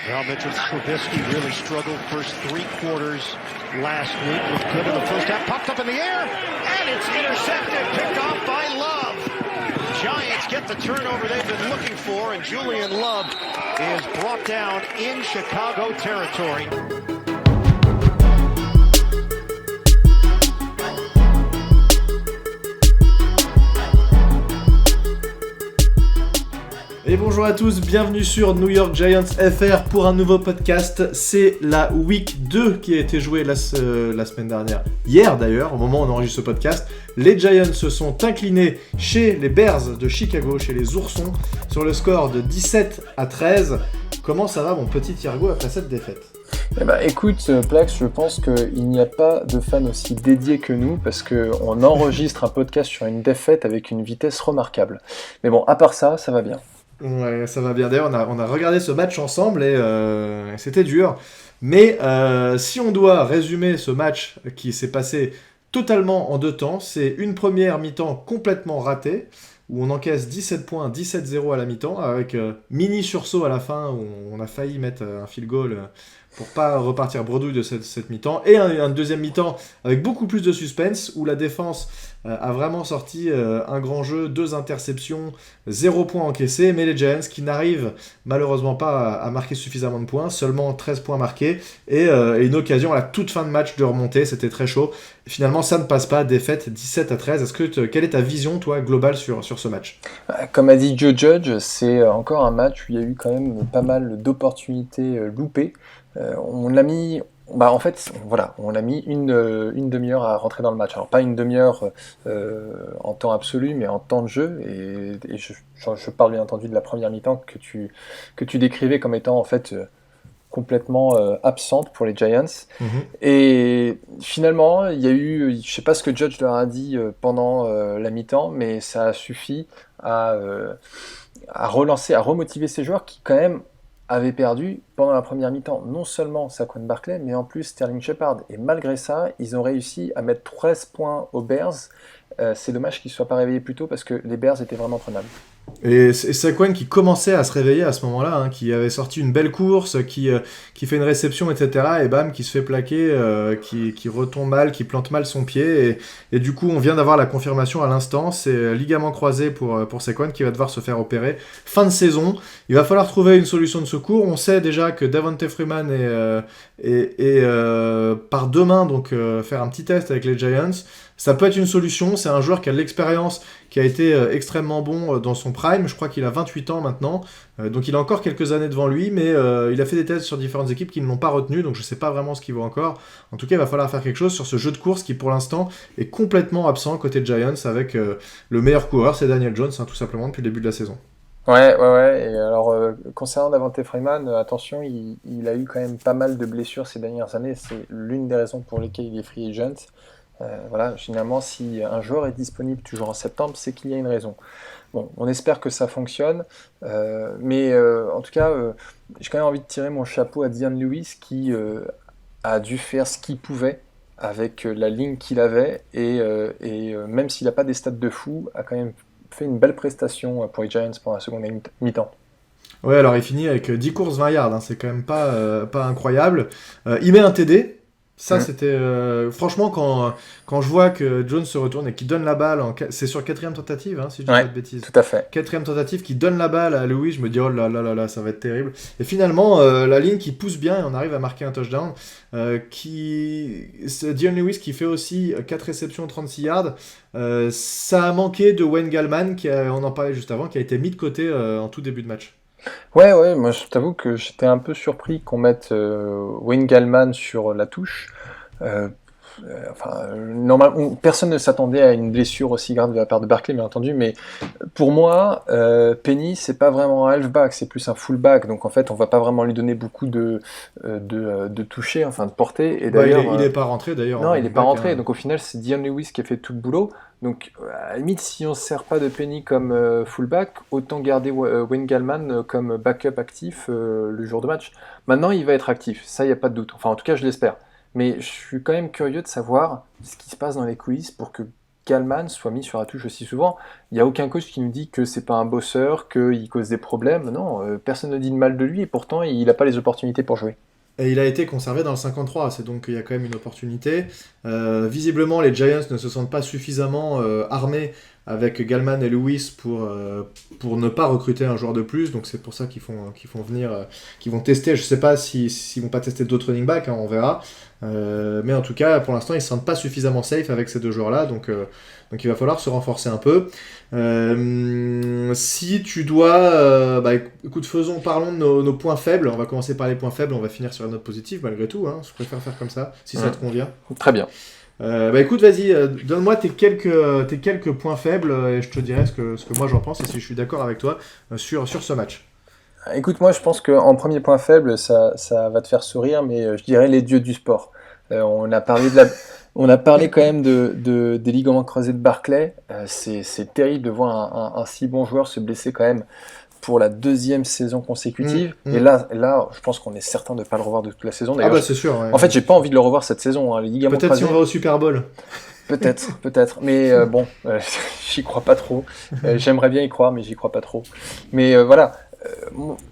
Well, Mitchell Trubisky really struggled first three quarters last week. Looked good in the first half. Popped up in the air, and it's intercepted. Picked off by Love. Giants get the turnover they've been looking for, and Julian Love is brought down in Chicago territory. Et bonjour à tous, bienvenue sur New York Giants FR pour un nouveau podcast. C'est la Week 2 qui a été jouée la semaine dernière, hier d'ailleurs, au moment où on enregistre ce podcast. Les Giants se sont inclinés chez les Bears de Chicago, chez les Oursons, sur le score de 17-13. Comment ça va mon petit Thiergo après cette défaite ? Eh ben, écoute, Plex, je pense qu'il n'y a pas de fans aussi dédiés que nous parce qu'on enregistre un podcast sur une défaite avec une vitesse remarquable. Mais bon, à part ça, ça va bien. Ouais, ça va bien. D'ailleurs, on a regardé ce match ensemble et c'était dur. Mais si on doit résumer ce match qui s'est passé totalement en deux temps, c'est une première mi-temps complètement ratée, où on encaisse 17 points, 17-0 à la mi-temps, avec mini sursaut à la fin, où on a failli mettre un field goal pour pas repartir bredouille de cette mi-temps, et un deuxième mi-temps avec beaucoup plus de suspense, où la défense a vraiment sorti un grand jeu, 2 interceptions, 0 points encaissés, mais les Giants qui n'arrivent malheureusement pas à marquer suffisamment de points, seulement 13 points marqués, et une occasion à la toute fin de match de remonter, c'était très chaud. Finalement, ça ne passe pas, défaite 17-13. Quelle est ta vision, toi, globale sur ce match ? Comme a dit Joe Judge, c'est encore un match où il y a eu quand même pas mal d'opportunités loupées. On l'a mis... en fait, voilà, on a mis une demi-heure à rentrer dans le match. Alors pas une demi-heure en temps absolu, mais en temps de jeu. Et je parle bien entendu de la première mi-temps que tu décrivais comme étant en fait complètement absente pour les Giants. Mm-hmm. Et finalement, il y a eu, je sais pas ce que Judge leur a dit pendant la mi-temps, mais ça a suffi à relancer, à remotiver ces joueurs qui quand même avait perdu pendant la première mi-temps non seulement Saquon Barkley, mais en plus Sterling Shepard. Et malgré ça, ils ont réussi à mettre 13 points aux Bears. C'est dommage qu'ils ne soient pas réveillés plus tôt parce que les Bears étaient vraiment prenables. Et Saquon qui commençait à se réveiller à ce moment-là, hein, qui avait sorti une belle course, qui fait une réception, etc. Et bam, qui se fait plaquer, qui retombe mal, qui plante mal son pied. Et du coup, on vient d'avoir la confirmation à l'instant. C'est ligament croisé pour Saquon qui va devoir se faire opérer. Fin de saison, il va falloir trouver une solution de secours. On sait déjà que Devonta Freeman est par demain, donc faire un petit test avec les Giants. Ça peut être une solution, c'est un joueur qui a de l'expérience, qui a été extrêmement bon dans son prime, je crois qu'il a 28 ans maintenant, donc il a encore quelques années devant lui, mais il a fait des tests sur différentes équipes qui ne l'ont pas retenu, donc je ne sais pas vraiment ce qu'il vaut encore. En tout cas, il va falloir faire quelque chose sur ce jeu de course qui pour l'instant est complètement absent côté Giants, avec le meilleur coureur, c'est Daniel Jones, hein, tout simplement depuis le début de la saison. Ouais. Et alors, concernant Devonta Freeman, attention, il a eu quand même pas mal de blessures ces dernières années, c'est l'une des raisons pour lesquelles il est free agent. Voilà, généralement, si un joueur est disponible toujours en septembre, c'est qu'il y a une raison. Bon, on espère que ça fonctionne, mais en tout cas, j'ai quand même envie de tirer mon chapeau à Dion Lewis qui a dû faire ce qu'il pouvait avec la ligne qu'il avait, et même s'il n'a pas des stats de fou, a quand même fait une belle prestation pour les Giants pendant la seconde mi-temps. Ouais, alors il finit avec 10 courses 20 yards, hein, c'est quand même pas incroyable. Il met un TD. Ça, c'était... franchement, quand je vois que Jones se retourne et qu'il donne la balle, c'est sur 4e tentative, hein, si je dis pas de bêtises. Tout à fait. 4e tentative, qui donne la balle à Lewis, je me dis, oh là là là là, ça va être terrible. Et finalement, la ligne qui pousse bien et on arrive à marquer un touchdown. C'est Dion Lewis qui fait aussi 4 réceptions, 36 yards. Ça a manqué de Wayne Gallman, on en parlait juste avant, qui a été mis de côté en tout début de match. Ouais, moi je t'avoue que j'étais un peu surpris qu'on mette Wayne Gallman sur la touche. Normalement, personne ne s'attendait à une blessure aussi grave de la part de Barkley, bien entendu, mais pour moi, Penny, c'est pas vraiment un halfback, c'est plus un fullback, donc en fait, on va pas vraiment lui donner beaucoup de toucher, enfin de portée. Et d'ailleurs, il est pas rentré d'ailleurs. Non, il est pas rentré, donc au final, c'est Dion Lewis qui a fait tout le boulot. Donc, à la limite, si on ne sert pas de Penny comme fullback, autant garder Wayne Gallman comme backup actif le jour de match. Maintenant, il va être actif, ça, il n'y a pas de doute. Enfin, en tout cas, je l'espère. Mais je suis quand même curieux de savoir ce qui se passe dans les coulisses pour que Gallman soit mis sur la touche aussi souvent. Il n'y a aucun coach qui nous dit que c'est pas un bosseur, qu'il cause des problèmes. Non, personne ne dit de mal de lui et pourtant il n'a pas les opportunités pour jouer. Et il a été conservé dans le 53, c'est donc il y a quand même une opportunité. Visiblement, les Giants ne se sentent pas suffisamment armés avec Gallman et Lewis pour ne pas recruter un joueur de plus, donc c'est pour ça qu'ils vont venir, qu'ils vont tester. Je sais pas s'ils vont pas tester d'autres running backs, hein, on verra. Mais en tout cas, pour l'instant, ils se sentent pas suffisamment safe avec ces deux joueurs-là, donc il va falloir se renforcer un peu. Si tu dois, écoute, parlons de nos points faibles. On va commencer par les points faibles, on va finir sur une note positive malgré tout. Hein. Je préfère faire comme ça, si ça te convient. Très bien. Écoute, vas-y, donne-moi tes quelques points faibles et je te dirai ce que moi j'en pense et si je suis d'accord avec toi sur ce match. Écoute, moi je pense qu'en premier point faible, ça va te faire sourire, mais je dirais les dieux du sport. On a parlé quand même des ligaments croisés de Barclay. C'est terrible de voir un si bon joueur se blesser quand même pour la 2e saison consécutive. Et là, je pense qu'on est certain de ne pas le revoir de toute la saison. D'ailleurs, ah bah c'est sûr. Ouais. En fait, j'ai pas envie de le revoir cette saison. Hein. Les ligaments peut-être croisés, si on va au Super Bowl. Peut-être. Mais j'y crois pas trop. J'aimerais bien y croire, mais j'y crois pas trop. Mais voilà.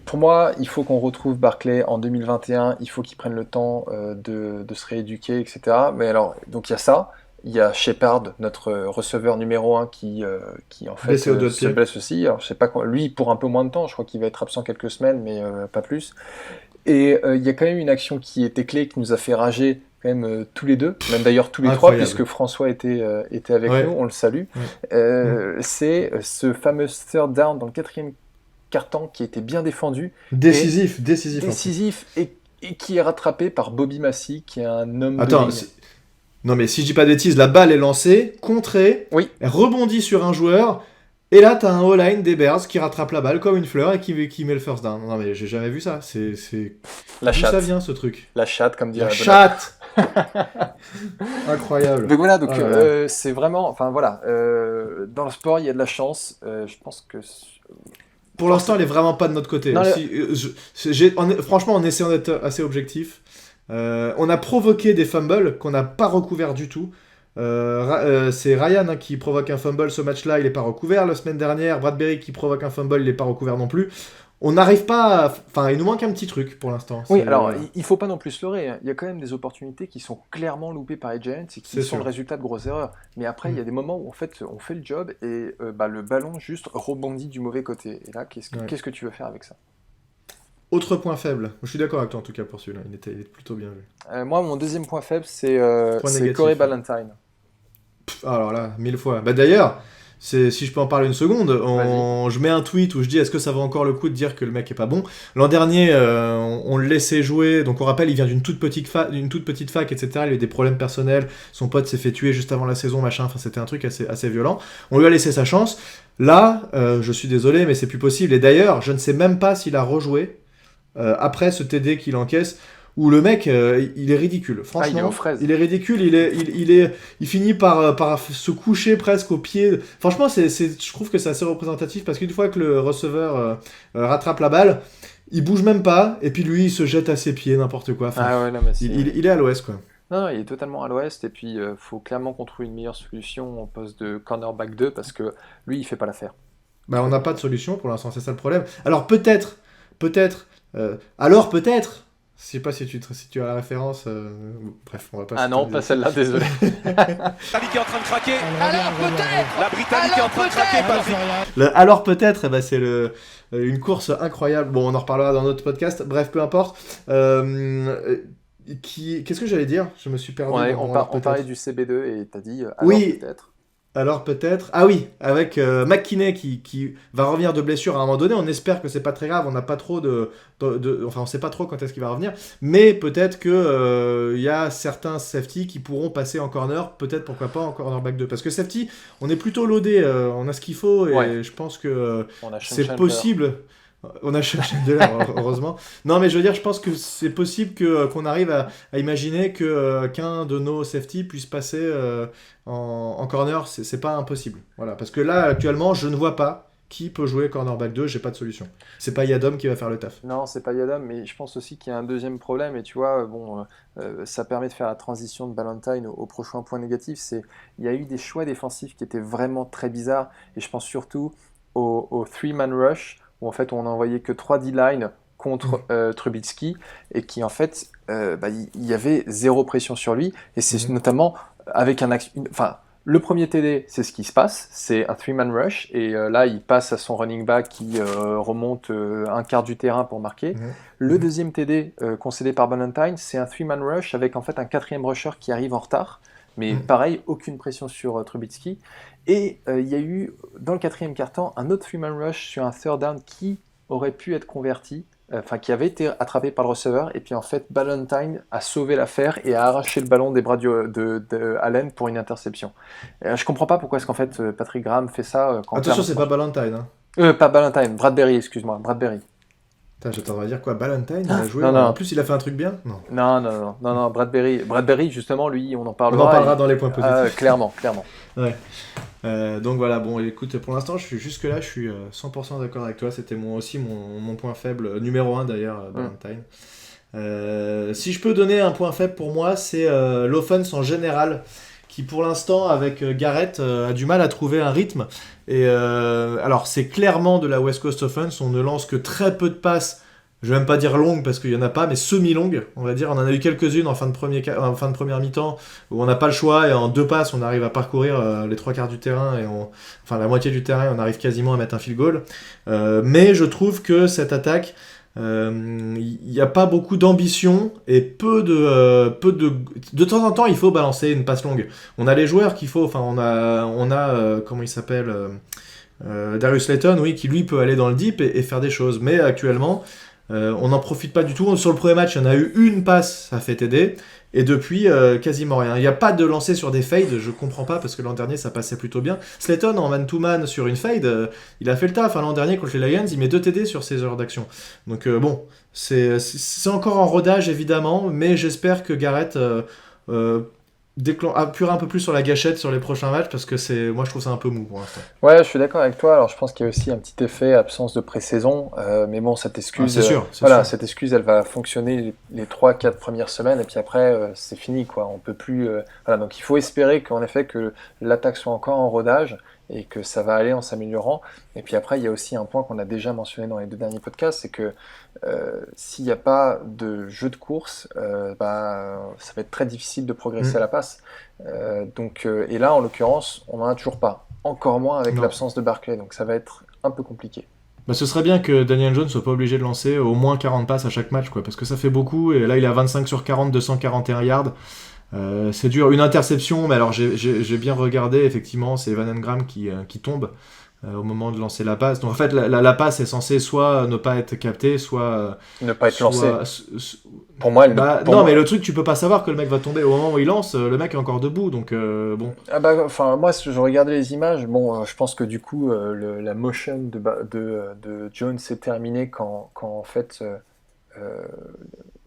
Pour moi, il faut qu'on retrouve Barclay en 2021. Il faut qu'il prenne le temps de se rééduquer, etc. Mais alors, donc il y a ça. Il y a Shepard, notre receveur numéro 1, qui en fait se blesse aussi. Alors, je sais pas quoi. Lui, pour un peu moins de temps, je crois qu'il va être absent quelques semaines, mais pas plus. Et il y a quand même une action qui était clé, qui nous a fait rager quand même tous les deux, même d'ailleurs tous les Incroyable. 3, puisque François était avec nous, on le salue. C'est ce fameux third down dans le 4e quart-temps qui était bien défendu. Décisif. Et qui est rattrapé par Bobby Massey, qui est un homme Attends, de ligne. Non mais si je dis pas de bêtises, la balle est lancée, contrée, elle rebondit sur un joueur, et là t'as un O-line des Bears qui rattrape la balle comme une fleur et qui met le first down. Non mais j'ai jamais vu ça, c'est... La D'où chatte. ça vient ce truc? La chatte, comme dirait La chatte. Incroyable. Donc voilà, c'est vraiment... Enfin voilà, dans le sport il y a de la chance, je pense que... Pour l'instant elle est vraiment pas de notre côté. Non, franchement en essayant d'être assez objectif, on a provoqué des fumbles qu'on n'a pas recouverts du tout. C'est Ryan qui provoque un fumble ce match-là, il n'est pas recouvert. La semaine dernière, Bradbury qui provoque un fumble, il n'est pas recouvert non plus. On n'arrive pas Enfin, il nous manque un petit truc pour l'instant. Oui, alors, il ne faut pas non plus se leurrer. Hein. Il y a quand même des opportunités qui sont clairement loupées par les Giants et qui sont le résultat de grosses erreurs. Mais après, il y a des moments où en fait, on fait le job et le ballon juste rebondit du mauvais côté. Et là, qu'est-ce que tu veux faire avec ça? Autre point faible. Je suis d'accord avec toi en tout cas pour celui-là. Il est plutôt bien vu. Moi, mon deuxième point faible, c'est Corey Ballentine. Alors là, 1000 fois. D'ailleurs, si je peux en parler une seconde, je mets un tweet où je dis est-ce que ça vaut encore le coup de dire que le mec est pas bon. L'an dernier, on le laissait jouer. Donc on rappelle, il vient d'une toute petite fac, etc. Il a eu des problèmes personnels. Son pote s'est fait tuer juste avant la saison, machin. Enfin, c'était un truc assez violent. On lui a laissé sa chance. Là, je suis désolé, mais c'est plus possible. Et d'ailleurs, je ne sais même pas s'il a rejoué après ce TD qu'il encaisse. Où le mec, il est ridicule. Franchement, il est ridicule. Il finit par se coucher presque au pied. Franchement, je trouve que c'est assez représentatif parce qu'une fois que le receveur rattrape la balle, il bouge même pas. Et puis lui, il se jette à ses pieds, n'importe quoi. Enfin, il est à l'ouest, quoi. Non, il est totalement à l'ouest. Et puis, faut clairement qu'on trouve une meilleure solution en poste de cornerback 2 parce que lui, il fait pas l'affaire. On n'a pas de solution pour l'instant, c'est ça le problème. Alors peut-être. Je sais pas si tu as la référence. Bref, on va pas. Ah non, pas celle-là, désolé. Britannique est en train de craquer. Alors peut-être. La Britannique est en train de craquer, Patrick. Alors peut-être, c'est une course incroyable. Bon, on en reparlera dans notre podcast. Bref, peu importe. Qu'est-ce que j'allais dire? Je me suis perdu. On parlait du CB2 et t'as dit. Alors peut-être. Alors peut-être... Ah oui, avec McKinney qui va revenir de blessure à un moment donné. On espère que c'est pas très grave. On n'a pas trop enfin, on sait pas trop quand est-ce qu'il va revenir. Mais peut-être que y a certains safety qui pourront passer en corner. Peut-être, pourquoi pas, en cornerback 2. Parce que safety, on est plutôt loadé. On a ce qu'il faut. Et je pense que c'est possible... On a cherché de l'air, heureusement. Non, mais je veux dire, je pense que c'est possible qu'on arrive à imaginer qu'un de nos safety puisse passer en corner. C'est pas impossible. Voilà. Parce que là, actuellement, je ne vois pas qui peut jouer cornerback 2, j'ai pas de solution. C'est pas Yadom qui va faire le taf. Non, c'est pas Yadam, mais je pense aussi qu'il y a un deuxième problème, et tu vois, ça permet de faire la transition de Ballantyne au prochain point négatif, c'est il y a eu des choix défensifs qui étaient vraiment très bizarres, et je pense surtout au three-man rush, où en fait on n'envoyait que 3 D-line contre Trubisky, et qui en fait, il y avait zéro pression sur lui, et c'est notamment avec le premier TD, c'est ce qui se passe, c'est un three-man rush, et là, il passe à son running back qui remonte un quart du terrain pour marquer. Le deuxième TD concédé par Ballantyne, c'est un three-man rush avec en fait un quatrième rusher qui arrive en retard, mais pareil, aucune pression sur Trubisky. Et il y a eu, dans le quatrième quart-temps, un autre three-man rush sur un third down qui aurait pu être converti, qui avait été attrapé par le receveur, et puis en fait Ballantyne a sauvé l'affaire et a arraché le ballon des bras de Allen pour une interception. Je comprends pas pourquoi est-ce qu'en fait Patrick Graham fait ça. Attention, c'est pas Ballantyne. Hein. Pas Ballantyne, Bradbury, excuse-moi, Bradbury. J'attends à dire quoi, Ballantyne, il a joué. Non. En plus, il a fait un truc bien. Non, Bradbury, justement, lui, on en parlera. On en parlera dans les points positifs. Clairement. Ouais. Donc voilà, bon, écoute, pour l'instant, jusque-là, je suis 100% d'accord avec toi. C'était aussi mon point faible, numéro 1 d'ailleurs, Ballantyne. Si je peux donner un point faible pour moi, c'est l'offense en général, qui pour l'instant, avec Garrett, a du mal à trouver un rythme. Et alors, c'est clairement de la West Coast Offense, on ne lance que très peu de passes. Je vais même pas dire longues parce qu'il y en a pas, mais semi-longues, on va dire. On en a eu quelques-unes en fin de première mi-temps où on n'a pas le choix et en 2 passes on arrive à parcourir les 3 quarts du terrain enfin la moitié du terrain, on arrive quasiment à mettre un field goal. Mais je trouve que cette attaque, il n'y a pas beaucoup d'ambition et peu de temps en temps il faut balancer une passe longue. On a les joueurs qu'il faut, enfin on a comment il s'appelle, Darius Slayton, oui, qui lui peut aller dans le deep et faire des choses, mais actuellement on n'en profite pas du tout. Sur le premier match, il y en a eu une passe, ça fait TD, et depuis, quasiment rien. Il n'y a pas de lancer sur des fades, je comprends pas, parce que l'an dernier, ça passait plutôt bien. Slayton, en man-to-man sur une fade, il a fait le taf. L'an dernier, contre les Lions, il met 2 TD sur ses heures d'action. Donc bon, c'est encore en rodage, évidemment, mais j'espère que Garrett appuiera un peu plus sur la gâchette sur les prochains matchs, parce que moi je trouve ça un peu mou pour l'instant. Ouais, je suis d'accord avec toi. Alors je pense qu'il y a aussi un petit effet absence de pré-saison, mais bon, cette excuse, c'est sûr. Cette excuse, elle va fonctionner les 3-4 premières semaines, et puis après c'est fini, quoi. On peut plus. Voilà, donc il faut espérer qu'en effet que l'attaque soit encore en rodage et que ça va aller en s'améliorant. Et puis après, il y a aussi un point qu'on a déjà mentionné dans les 2 derniers podcasts, c'est que s'il n'y a pas de jeu de course, ça va être très difficile de progresser à la passe. Et là, en l'occurrence, on n'en a toujours pas. Encore moins avec l'absence de Barkley, donc ça va être un peu compliqué. Ce serait bien que Daniel Jones soit pas obligé de lancer au moins 40 passes à chaque match, quoi, parce que ça fait beaucoup, et là il a 25 sur 40, 241 yards. C'est dur, une interception, mais alors j'ai bien regardé, effectivement, c'est Evan Engram qui tombe au moment de lancer la passe. Donc en fait, la passe est censée soit ne pas être captée, soit ne pas être lancée. Pour moi, mais le truc, tu peux pas savoir que le mec va tomber au moment où il lance, le mec est encore debout, donc bon. Moi, si je regardais les images, je pense que du coup, la motion de Jones s'est terminée quand en fait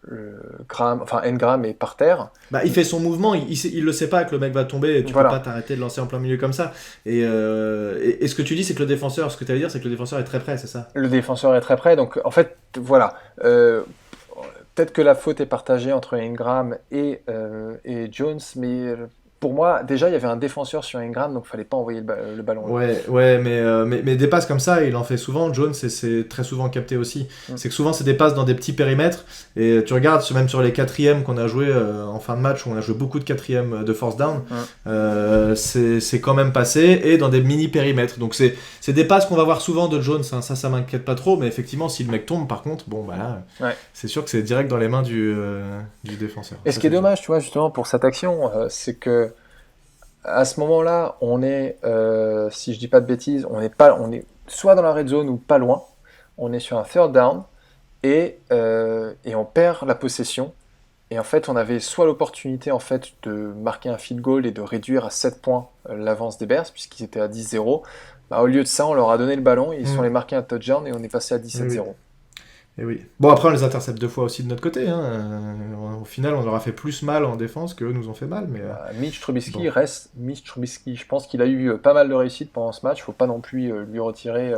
Engram est par terre. Il fait son mouvement, il le sait pas que le mec va tomber, et tu peux pas t'arrêter de lancer en plein milieu comme ça. Et ce que tu dis, c'est que ce que tu allais dire, c'est que le défenseur est très près, c'est ça? Le défenseur est très près, donc en fait, voilà. Peut-être que la faute est partagée entre Engram et Jones, mais pour moi, déjà, il y avait un défenseur sur Engram, donc il fallait pas envoyer le ballon. Ouais, mais des passes comme ça, il en fait souvent, Jones, et c'est très souvent capté aussi. C'est que souvent, c'est des passes dans des petits périmètres, et tu regardes, même sur les 4e qu'on a joué en fin de match, où on a joué beaucoup de 4e de force down, c'est quand même passé, et dans des mini périmètres. Donc c'est des passes qu'on va voir souvent de Jones, hein. Ça m'inquiète pas trop, mais effectivement, si le mec tombe, par contre, c'est sûr que c'est direct dans les mains du défenseur. Et ce qui est dommage, tu vois, justement, pour cette action, c'est que à ce moment-là, on est, si je dis pas de bêtises, on est soit dans la red zone ou pas loin. On est sur un third down et on perd la possession. Et en fait, on avait soit l'opportunité en fait de marquer un field goal et de réduire à 7 points l'avance des Bears, puisqu'ils étaient à 10-0. Au lieu de ça, on leur a donné le ballon, ils sont allés marquer un touchdown et on est passé à 17-0. Et oui. Bon, après, on les intercepte 2 fois aussi de notre côté. Hein. Au final, on leur a fait plus mal en défense qu'eux nous ont fait mal. Mais, Mitch Trubisky bon. reste Mitch Trubisky. Je pense qu'il a eu pas mal de réussite pendant ce match. Faut pas non plus lui retirer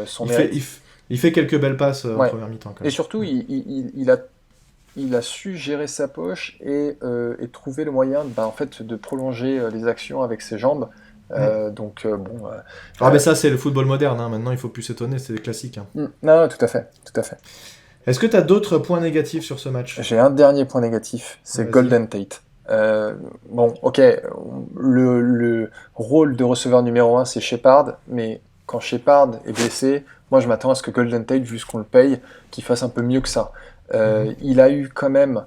son mérite. Il fait quelques belles passes en Ouais. première mi-temps. Quand Et même. surtout, il a su gérer sa poche et trouver le moyen en fait, de prolonger les actions avec ses jambes. Donc, bon. Ah, mais ça, c'est le football moderne. Hein. Maintenant, il faut plus s'étonner, c'est classique. Hein. Non, tout à fait. Tout à fait. Est-ce que tu as d'autres points négatifs sur ce match ? J'ai un dernier point négatif, c'est Vas-y. Golden Tate. Bon, ok, le rôle de receveur numéro 1, c'est Shepard, mais quand Shepard est blessé, moi je m'attends à ce que Golden Tate, vu ce qu'on le paye, qu'il fasse un peu mieux que ça. Il a eu quand même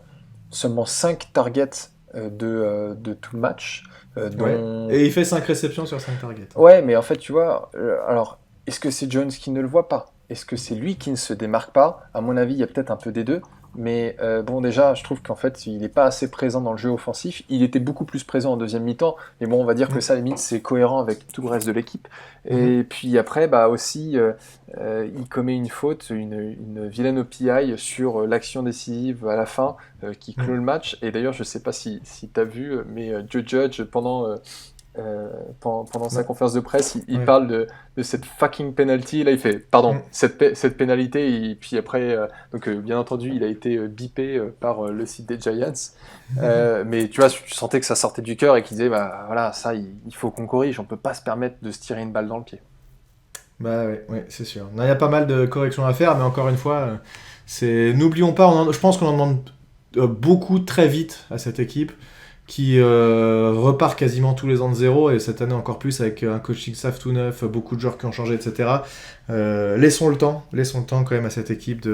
seulement 5 targets de tout le match. Dont... Et il fait 5 réceptions sur 5 targets. Ouais, mais en fait, tu vois, alors, est-ce que c'est Jones qui ne le voit pas ? Est-ce que c'est lui qui ne se démarque pas ? À mon avis, il y a peut-être un peu des deux. Mais bon, déjà, je trouve qu'en fait, il n'est pas assez présent dans le jeu offensif. Il était beaucoup plus présent en deuxième mi-temps. Mais bon, on va dire que ça, à la limite, c'est cohérent avec tout le reste de l'équipe. Et puis après, bah aussi, il commet une faute, une vilaine OPI sur l'action décisive à la fin qui clôt le match. Et d'ailleurs, je ne sais pas si tu as vu, mais Joe Judge, pendant sa conférence de presse, il parle de cette fucking penalty. Là, il fait, pardon, cette pénalité. Et puis après, donc bien entendu, il a été bipé par le site des Giants. Mais tu vois, tu sentais que ça sortait du cœur et qu'il disait, bah voilà, ça, il faut qu'on corrige. On peut pas se permettre de se tirer une balle dans le pied. Bah ouais, c'est sûr. Il y a pas mal de corrections à faire, mais encore une fois, n'oublions pas, je pense qu'on en demande beaucoup très vite à cette équipe, qui repart quasiment tous les ans de zéro, et cette année encore plus avec un coaching staff tout neuf, beaucoup de joueurs qui ont changé, etc. Laissons le temps quand même à cette équipe.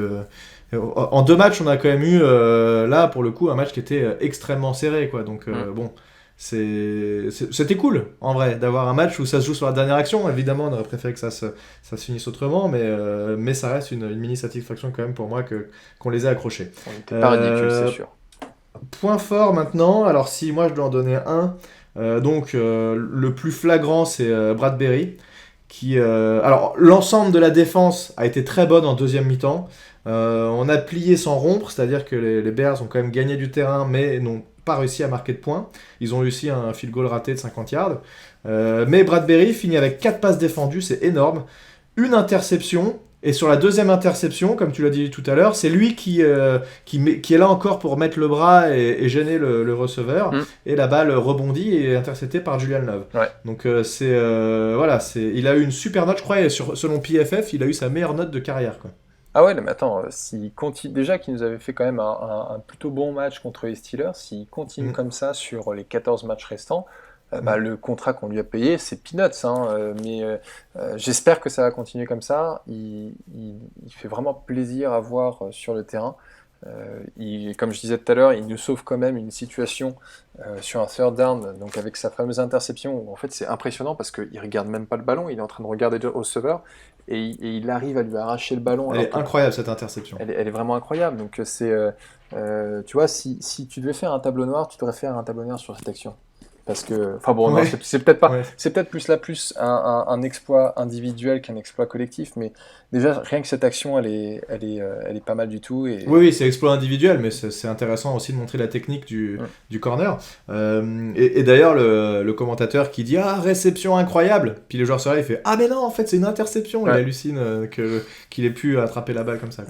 En 2 matchs, on a quand même eu, là pour le coup, un match qui était extrêmement serré, quoi. Donc bon, c'était cool en vrai d'avoir un match où ça se joue sur la dernière action. Évidemment, on aurait préféré que ça se finisse autrement, mais ça reste une mini satisfaction quand même pour moi qu'on les ait accrochés. On n'était pas ridicule, c'est sûr. Point fort maintenant, alors si moi je dois en donner un, le plus flagrant c'est Bradbury, qui, alors l'ensemble de la défense a été très bonne en deuxième mi-temps, on a plié sans rompre, c'est-à-dire que les Bears ont quand même gagné du terrain mais n'ont pas réussi à marquer de points, ils ont réussi un field goal raté de 50 yards, mais Bradbury finit avec 4 passes défendues, c'est énorme, une interception. Et sur la deuxième interception, comme tu l'as dit tout à l'heure, c'est lui qui est là encore pour mettre le bras et gêner le receveur. Et la balle rebondit et est interceptée par Julian Love. Ouais. Donc il a eu une super note, je crois, et selon PFF, il a eu sa meilleure note de carrière, quoi. Ah ouais, mais attends, s'il continue, déjà qu'il nous avait fait quand même un plutôt bon match contre les Steelers, s'il continue comme ça sur les 14 matchs restants, le contrat qu'on lui a payé, c'est peanuts, hein, mais j'espère que ça va continuer comme ça. Il fait vraiment plaisir à voir sur le terrain. Comme je disais tout à l'heure, il nous sauve quand même une situation sur un third down, donc avec sa fameuse interception, où en fait c'est impressionnant parce qu'il regarde même pas le ballon, il est en train de regarder le receveur et il arrive à lui arracher le ballon. Elle est incroyable cette interception. Elle est vraiment incroyable, donc c'est, tu vois, si tu devais faire un tableau noir, tu devrais faire un tableau noir sur cette action. Parce que, enfin bon, non, c'est peut-être pas, c'est peut-être plus un exploit individuel qu'un exploit collectif, mais déjà rien que cette action, elle est pas mal du tout. Et... Oui, c'est exploit individuel, mais c'est intéressant aussi de montrer la technique du corner. Et d'ailleurs, le commentateur qui dit réception incroyable, puis le joueur se réveille, il fait mais non, en fait c'est une interception. Il hallucine qu'il ait pu attraper la balle comme ça.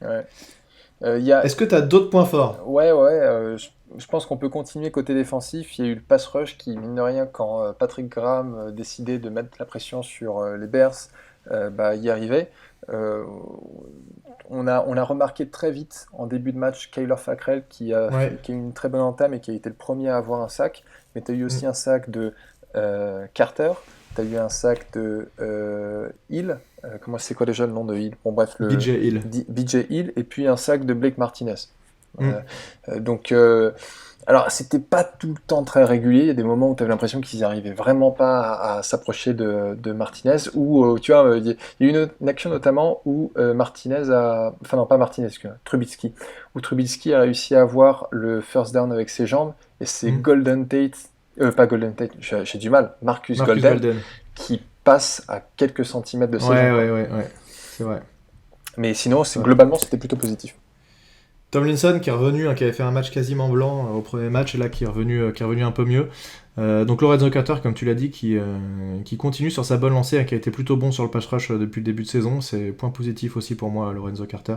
Ouais. Est-ce que tu as d'autres points forts ? Ouais, je pense qu'on peut continuer côté défensif. Il y a eu le pass rush qui, mine de rien, quand Patrick Graham décidait de mettre la pression sur les Bears, y arrivait. On a remarqué très vite en début de match Kyler Fackrell qui a eu une très bonne entame et qui a été le premier à avoir un sac. Mais tu as eu aussi un sac de Carter, tu as eu un sac de Hill. C'est quoi déjà le nom de Hill ? Bon, bref, BJ Hill. BJ Hill, et puis un sac de Blake Martinez. Alors c'était pas tout le temps très régulier, il y a des moments où tu avais l'impression qu'ils n'arrivaient vraiment pas à s'approcher de Martinez, ou tu vois, il y a eu une action notamment où Trubisky, où Trubisky a réussi à avoir le first down avec ses jambes, et c'est Golden Tate, pas Golden Tate, j'ai du mal, Marcus Golden, qui passe à quelques centimètres de ses jambes. Ouais, c'est vrai. Mais sinon, globalement, c'était plutôt positif. Tomlinson qui est revenu, qui avait fait un match quasiment blanc au premier match, et là qui est revenu un peu mieux. Donc Lorenzo Carter, comme tu l'as dit, qui continue sur sa bonne lancée, qui a été plutôt bon sur le pass rush depuis le début de saison. C'est point positif aussi pour moi, Lorenzo Carter.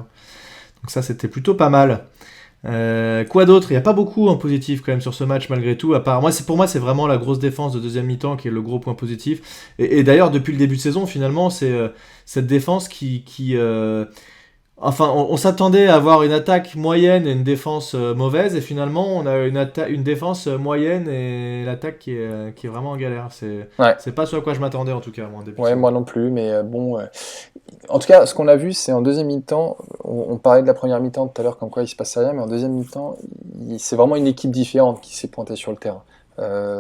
Donc ça, c'était plutôt pas mal. Quoi d'autre? Il n'y a pas beaucoup en positif quand même sur ce match malgré tout. À part pour moi, c'est vraiment la grosse défense de deuxième mi-temps qui est le gros point positif. Et d'ailleurs, depuis le début de saison, finalement, c'est cette défense qui enfin, on s'attendait à avoir une attaque moyenne et une défense mauvaise, et finalement, on a une défense moyenne et l'attaque qui est vraiment en galère. C'est pas ce à quoi je m'attendais, en tout cas, moi, en début de saison. Moi non plus, mais bon. En tout cas, ce qu'on a vu, c'est en deuxième mi-temps, on parlait de la première mi-temps tout à l'heure, comme quoi il se passait rien, mais en deuxième mi-temps, c'est vraiment une équipe différente qui s'est pointée sur le terrain.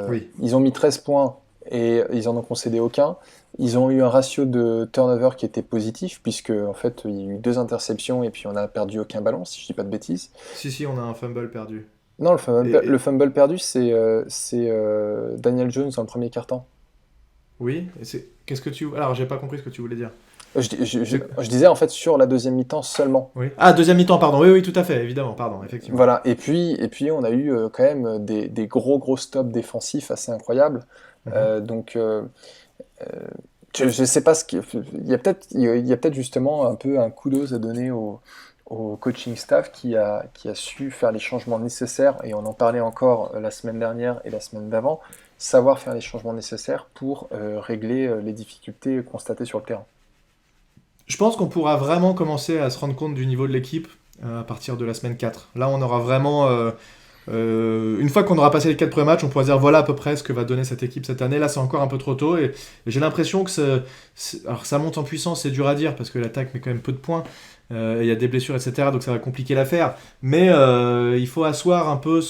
Oui. Ils ont mis 13 points et ils en ont concédé aucun. Ils ont eu un ratio de turnover qui était positif, puisque en fait, il y a eu 2 interceptions et puis on n'a perdu aucun ballon, si je dis pas de bêtises. Si, on a un fumble perdu. Non, le fumble perdu, c'est Daniel Jones dans le premier quart-temps. Oui, qu'est-ce que tu... Alors, j'ai pas compris ce que tu voulais dire. Je disais en fait sur la deuxième mi-temps seulement. Oui. Ah, deuxième mi-temps, pardon. Oui, tout à fait, évidemment, pardon, effectivement. Voilà, et puis on a eu quand même des gros stops défensifs assez incroyables. Donc, je sais pas ce qu'il il y a peut-être justement un peu un kudos à donner au coaching staff qui a su faire les changements nécessaires, et on en parlait encore la semaine dernière et la semaine d'avant, savoir faire les changements nécessaires pour régler les difficultés constatées sur le terrain. Je pense qu'on pourra vraiment commencer à se rendre compte du niveau de l'équipe à partir de la semaine 4. Là, on aura vraiment... une fois qu'on aura passé les 4 premiers matchs, on pourra dire voilà à peu près ce que va donner cette équipe cette année. Là, c'est encore un peu trop tôt, et j'ai l'impression que alors, ça monte en puissance, c'est dur à dire, parce que l'attaque met quand même peu de points. Il y a des blessures, etc. Donc ça va compliquer l'affaire. Mais il faut asseoir un peu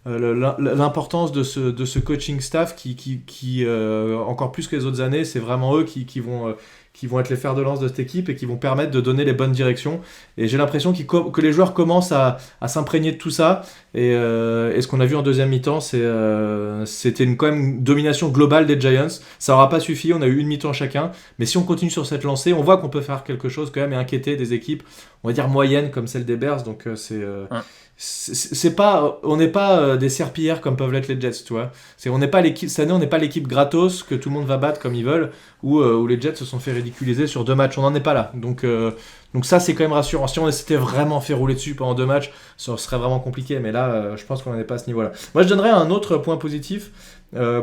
l'importance de ce coaching staff qui encore plus que les autres années, c'est vraiment eux qui vont être les fers de lance de cette équipe et qui vont permettre de donner les bonnes directions. Et j'ai l'impression que les joueurs commencent à s'imprégner de tout ça. Et ce qu'on a vu en deuxième mi-temps, c'était quand même une domination globale des Giants. Ça n'aura pas suffi, on a eu une mi-temps chacun. Mais si on continue sur cette lancée, on voit qu'on peut faire quelque chose quand même et inquiéter des équipes, on va dire moyennes comme celle des Bears. Donc on n'est pas des serpillères comme peuvent l'être les Jets, tu vois. On n'est pas l'équipe, cette année, on n'est pas l'équipe gratos que tout le monde va battre comme ils veulent, où les Jets se sont fait ridiculiser sur 2 matchs. On n'en est pas là. Donc ça, c'est quand même rassurant. Si on s'était vraiment fait rouler dessus pendant 2 matchs, ça serait vraiment compliqué. Mais là, je pense qu'on n'en est pas à ce niveau-là. Moi, je donnerais un autre point positif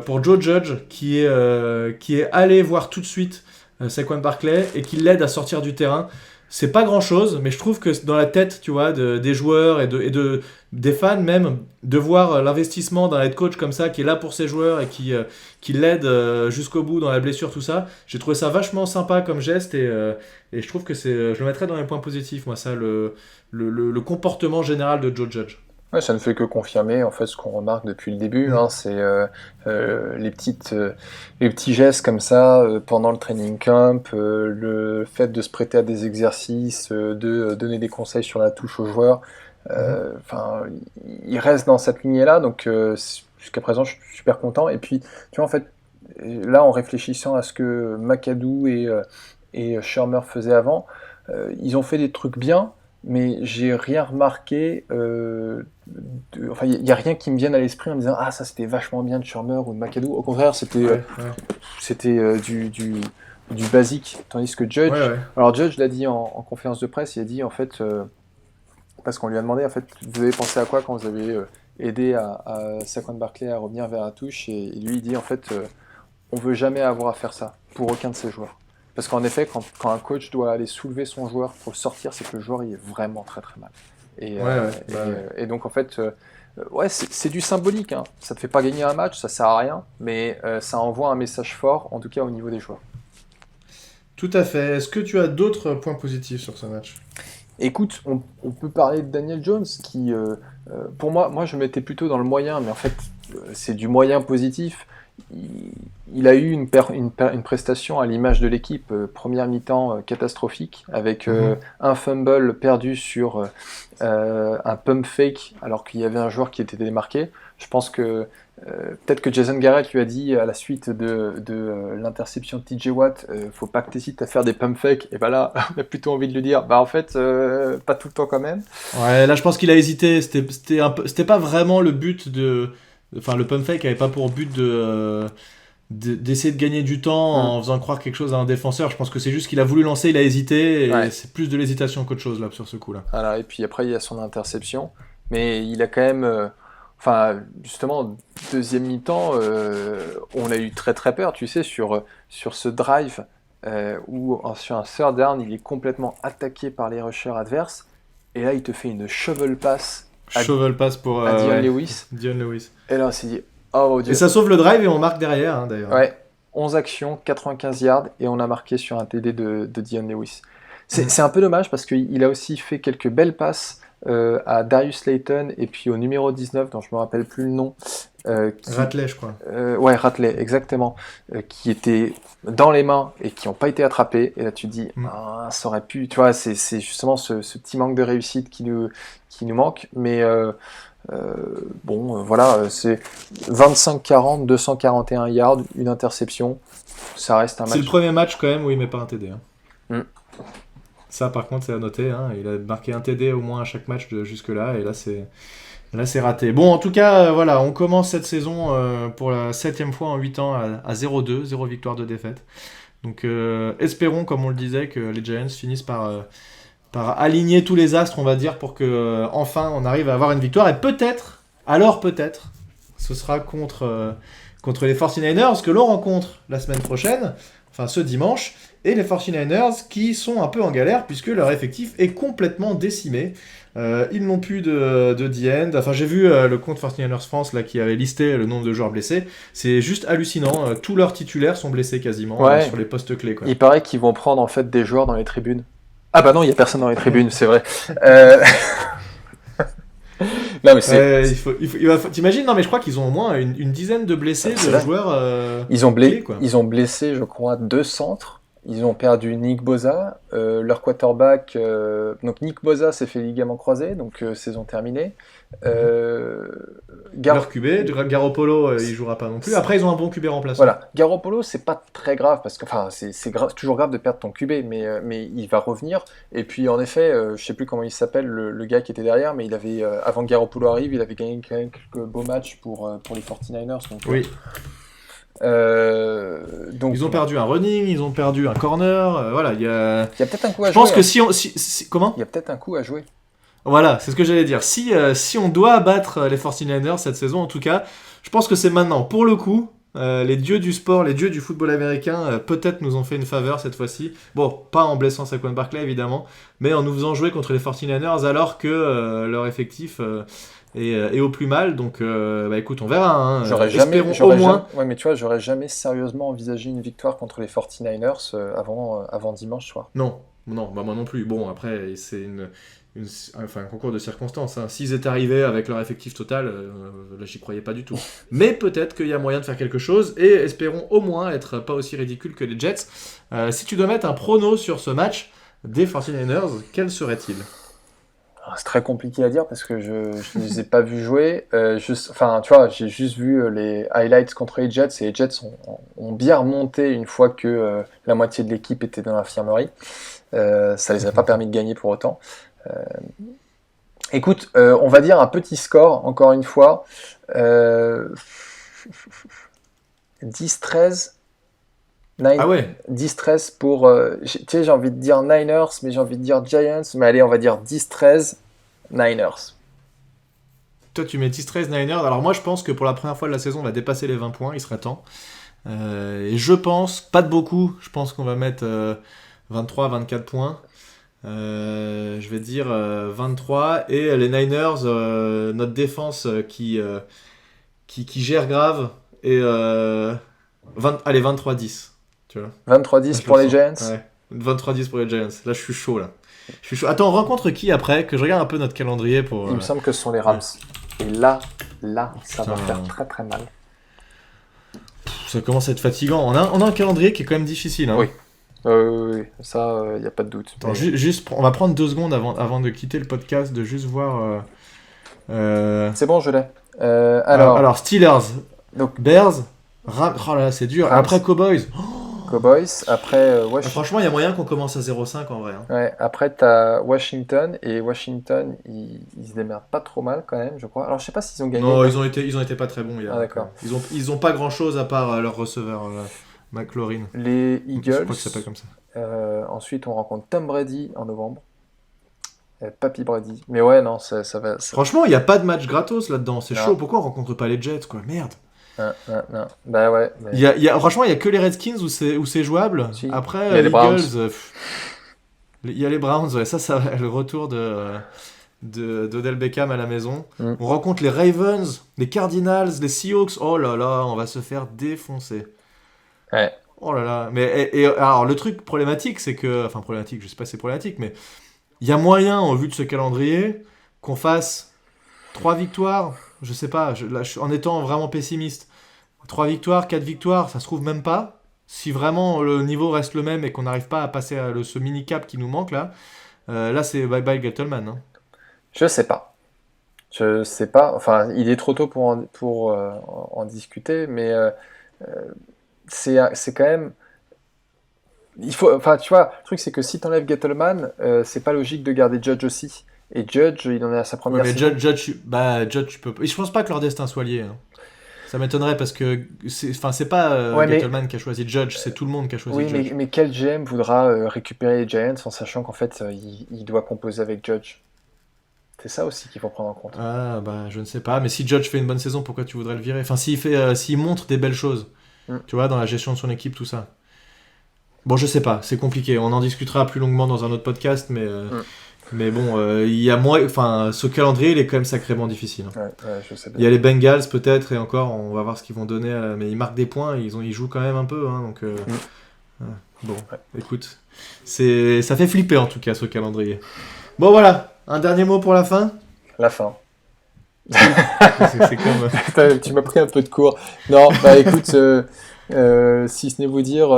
pour Joe Judge, qui est allé voir tout de suite Saquon Barkley et qui l'aide à sortir du terrain. C'est pas grand chose, mais je trouve que dans la tête, tu vois, des joueurs et des fans même, de voir l'investissement d'un head coach comme ça, qui est là pour ses joueurs et qui l'aide jusqu'au bout dans la blessure, tout ça, j'ai trouvé ça vachement sympa comme geste, et je trouve que je le mettrais dans les points positifs, moi, ça, le comportement général de Joe Judge. Ouais, ça ne fait que confirmer en fait ce qu'on remarque depuis le début. C'est les petits gestes comme ça pendant le training camp, le fait de se prêter à des exercices, de donner des conseils sur la touche aux joueurs. Il reste dans cette lignée-là, donc jusqu'à présent je suis super content. Et puis tu vois, en fait, là en réfléchissant à ce que McAdoo et Shurmur faisaient avant, ils ont fait des trucs bien. Mais j'ai rien remarqué, il n'y a rien qui me vienne à l'esprit en me disant « Ah, ça c'était vachement bien de Shurmur ou de McAdoo ». Au contraire, c'était du basique, tandis que Judge... Alors Judge l'a dit en conférence de presse, il a dit en fait, parce qu'on lui a demandé en fait, vous avez pensé à quoi quand vous avez aidé à Saquon Barkley à revenir vers la touche, et lui il dit en fait, on veut jamais avoir à faire ça pour aucun de ses joueurs. Parce qu'en effet, quand un coach doit aller soulever son joueur pour le sortir, c'est que le joueur il est vraiment très très mal. Et donc en fait, c'est du symbolique. Hein. Ça ne te fait pas gagner un match, ça sert à rien, mais ça envoie un message fort, en tout cas au niveau des joueurs. Tout à fait. Est-ce que tu as d'autres points positifs sur ce match ? Écoute, on peut parler de Daniel Jones, qui, pour moi je mettais plutôt dans le moyen, mais en fait, c'est du moyen positif. il a eu une prestation à l'image de l'équipe, première mi-temps catastrophique, avec un fumble perdu sur un pump fake, alors qu'il y avait un joueur qui était démarqué. Je pense que peut-être que Jason Garrett lui a dit à la suite de l'interception de TJ Watt, faut pas que tu hésites à faire des pump fakes. Et bah là, on a plutôt envie de lui dire, bah en fait, pas tout le temps quand même. Ouais, là je pense qu'il a hésité. C'était pas vraiment le but de. Enfin, le pump fake avait pas pour but d'essayer de gagner du temps en faisant croire quelque chose à un défenseur. Je pense que c'est juste qu'il a voulu lancer, il a hésité, et c'est plus de l'hésitation qu'autre chose là sur ce coup-là. Voilà, et puis après il y a son interception, mais il a quand même, justement, deuxième mi-temps, on a eu très très peur, tu sais, sur ce drive où sur un third down, il est complètement attaqué par les rushers adverses, et là il te fait une shovel pass pour Dion Lewis. Dion Lewis. Et là on s'est dit, oh mon Dieu. Et ça sauve le drive et on marque derrière, hein, d'ailleurs. Ouais, 11 actions, 95 yards, et on a marqué sur un TD de Dion Lewis. C'est un peu dommage parce qu'il a aussi fait quelques belles passes à Darius Slayton et puis au numéro 19, dont je me rappelle plus le nom. Ratley, je crois. Ouais, Ratley, exactement. Qui étaient dans les mains et qui n'ont pas été attrapés. Et là, tu te dis, ça aurait pu. Tu vois, c'est justement ce petit manque de réussite qui nous manque. Mais voilà, c'est 25-40, 241 yards, une interception. Ça reste un match. C'est le premier match quand même où il met pas un TD. Hein. Ça, par contre, c'est à noter. Hein. Il a marqué un TD au moins à chaque match jusque-là. Et là, c'est raté. Bon, en tout cas, voilà, on commence cette saison pour la 7e fois en 8 ans à 0-2, 0 victoire, 2 défaites. Donc, espérons, comme on le disait, que les Giants finissent par aligner tous les astres, on va dire, pour que enfin on arrive à avoir une victoire. Et peut-être, ce sera contre les 49ers que l'on rencontre la semaine prochaine, enfin ce dimanche, et les 49ers qui sont un peu en galère puisque leur effectif est complètement décimé. Ils n'ont plus de D-end. Enfin, j'ai vu le compte 49ers France là, qui avait listé le nombre de joueurs blessés. C'est juste hallucinant. Tous leurs titulaires sont blessés quasiment sur les postes clés. Quoi. Il paraît qu'ils vont prendre en fait des joueurs dans les tribunes. Ah bah non, il n'y a personne dans les tribunes, c'est vrai. Non, mais c'est... T'imagines, non mais je crois qu'ils ont au moins une dizaine de blessés de joueurs clés, quoi. Ils ont blessé, je crois, 2 centres. Ils ont perdu Nick Bosa, leur quarterback. Donc Nick Bosa s'est fait ligament croisé, donc saison terminée. Leur QB, Garoppolo, il jouera pas non plus. Après, ils ont un bon QB remplaçant. Voilà, Garoppolo, c'est pas très grave parce que, c'est toujours grave de perdre ton QB, mais il va revenir. Et puis en effet, je sais plus comment il s'appelle le gars qui était derrière, mais il avait avant que Garoppolo arrive, il avait gagné quelques beaux matchs pour les 49ers. Donc, oui. Donc, ils ont perdu un running, ils ont perdu un corner, voilà, il y a peut-être un coup à jouer. Je pense que si comment ? Il y a peut-être un coup à jouer. Voilà, c'est ce que j'allais dire. Si on doit battre les 49ers cette saison, en tout cas, je pense que c'est maintenant. Pour le coup, les dieux du sport, les dieux du football américain, peut-être nous ont fait une faveur cette fois-ci. Bon, pas en blessant Saquon Barkley, évidemment, mais en nous faisant jouer contre les 49ers alors que leur effectif est au plus mal. Donc, écoute, on verra. Hein. Ouais, mais tu vois, j'aurais jamais sérieusement envisagé une victoire contre les 49ers avant dimanche soir. Non, moi non plus. Bon, après, c'est un concours de circonstances. Hein. S'ils étaient arrivés avec leur effectif total, là, j'y croyais pas du tout. Mais peut-être qu'il y a moyen de faire quelque chose, et espérons au moins être pas aussi ridicule que les Jets. Si tu dois mettre un prono sur ce match des 49ers, quel serait-il ? C'est très compliqué à dire parce que je ne les ai pas vus jouer. Tu vois, j'ai juste vu les highlights contre les Jets, et les Jets ont bien remonté une fois que la moitié de l'équipe était dans l'infirmerie. Ça les a pas permis de gagner pour autant. Écoute, on va dire un petit score, encore une fois. 10-13. 10-13 pour... tu sais, j'ai envie de dire Niners, mais j'ai envie de dire Giants. Mais allez, on va dire 10-13 Niners. Toi, tu mets 10-13 Niners. Alors moi, je pense que pour la première fois de la saison, on va dépasser les 20 points. Il serait temps. Et je pense, pas de beaucoup, je pense qu'on va mettre 23-24 points. Je vais dire 23. Et les Niners, notre défense qui gère grave. Et allez, 23-10. Tu vois. 23-10 pour les Giants. Ouais. 23-10 pour les Giants. Là, je suis chaud. Attends, on rencontre qui après ? Que je regarde un peu notre calendrier pour... Il me semble que ce sont les Rams. Et là, ça va faire très très mal. Ça commence à être fatigant. On a un calendrier qui est quand même difficile. Hein. Oui. Oui, ça, il n'y a pas de doute. Attends, juste, on va prendre 2 secondes avant de quitter le podcast, de juste voir... C'est bon, je l'ai. Alors, Steelers, Donc, Bears, oh là là, c'est dur. Rams. Après Cowboys. Cowboys, après Washington. Franchement, il y a moyen qu'on commence à 0-5 en vrai. Hein. Ouais, après, t'as Washington, et Washington, ils se démerdent pas trop mal quand même, je crois. Alors, je sais pas s'ils ont gagné. Non, ils ont été pas très bons hier. Ah, d'accord. Ils ont pas grand chose à part leur receveur, McLaurin. Les Je Eagles. crois que ça s'appelle comme ça. Ensuite, on rencontre Tom Brady en novembre. Papy Brady. Mais ouais, non, ça va. Franchement, il n'y a pas de match gratos là-dedans. C'est Non. chaud. Pourquoi on rencontre pas les Jets, quoi? Merde. Non. Bah ouais. Mais... Franchement, il y a que les Redskins où c'est jouable. Si. Après, Il y a les Browns. Eagles, il y a les Browns. Ouais, ça va, le retour d'Odell Beckham à la maison. On rencontre les Ravens, les Cardinals, les Seahawks. Oh là là, on va se faire défoncer. Ouais. Oh là là. Mais alors, le truc problématique, c'est que... Enfin, problématique, je sais pas si c'est problématique, mais... Il y a moyen, en vue de ce calendrier, qu'on fasse 3 victoires. Je sais pas, en étant vraiment pessimiste. 3 victoires, 4 victoires, ça se trouve même pas. Si vraiment le niveau reste le même et qu'on n'arrive pas à passer ce mini-cap qui nous manque là, là c'est bye-bye Gettleman. Hein. Je sais pas. Enfin, il est trop tôt pour en discuter, mais c'est quand même... Enfin, tu vois, le truc c'est que si t'enlèves Gettleman, c'est pas logique de garder Judge aussi. Et Judge, il en est à sa première mais saison. Judge, tu peux pas. Je pense pas que leur destin soit lié. Hein. Ça m'étonnerait parce que c'est pas Gettleman qui a choisi Judge, c'est tout le monde qui a choisi Judge. Oui, mais quel GM voudra récupérer les Giants en sachant qu'en fait, il doit composer avec Judge? C'est ça aussi qu'il faut prendre en compte. Ah, bah, je ne sais pas. Mais si Judge fait une bonne saison, pourquoi tu voudrais le virer? Enfin, s'il montre des belles choses, tu vois, dans la gestion de son équipe, tout ça. Bon, je sais pas, c'est compliqué. On en discutera plus longuement dans un autre podcast, mais bon, il y a ce calendrier, il est quand même sacrément difficile. Hein. Ouais, je sais bien. Il y a les Bengals peut-être, et encore, on va voir ce qu'ils vont donner. Mais ils marquent des points, ils jouent quand même un peu. Hein, donc, bon, écoute, ça fait flipper en tout cas ce calendrier. Bon, voilà, un dernier mot pour la fin. La fin. C'est comme... Tu m'as pris un peu de cours. Non, bah écoute, si ce n'est vous dire,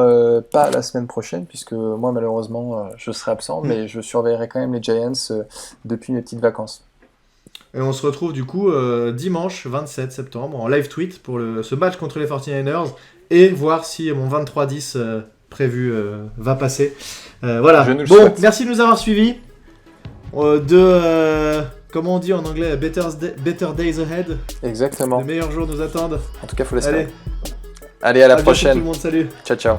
pas la semaine prochaine, puisque moi malheureusement je serai absent, mais je surveillerai quand même les Giants depuis mes petites vacances. Et on se retrouve du coup dimanche 27 septembre en live tweet pour ce match contre les 49ers et voir si mon 23-10 prévu va passer. Voilà. Bon, souhaite. Merci de nous avoir suivis. Comment on dit en anglais, better days ahead. Exactement. Les meilleurs jours nous attendent. En tout cas, faut l'espérer. Allez. Allez, à la bientôt prochaine. Tout le monde, salut. Ciao.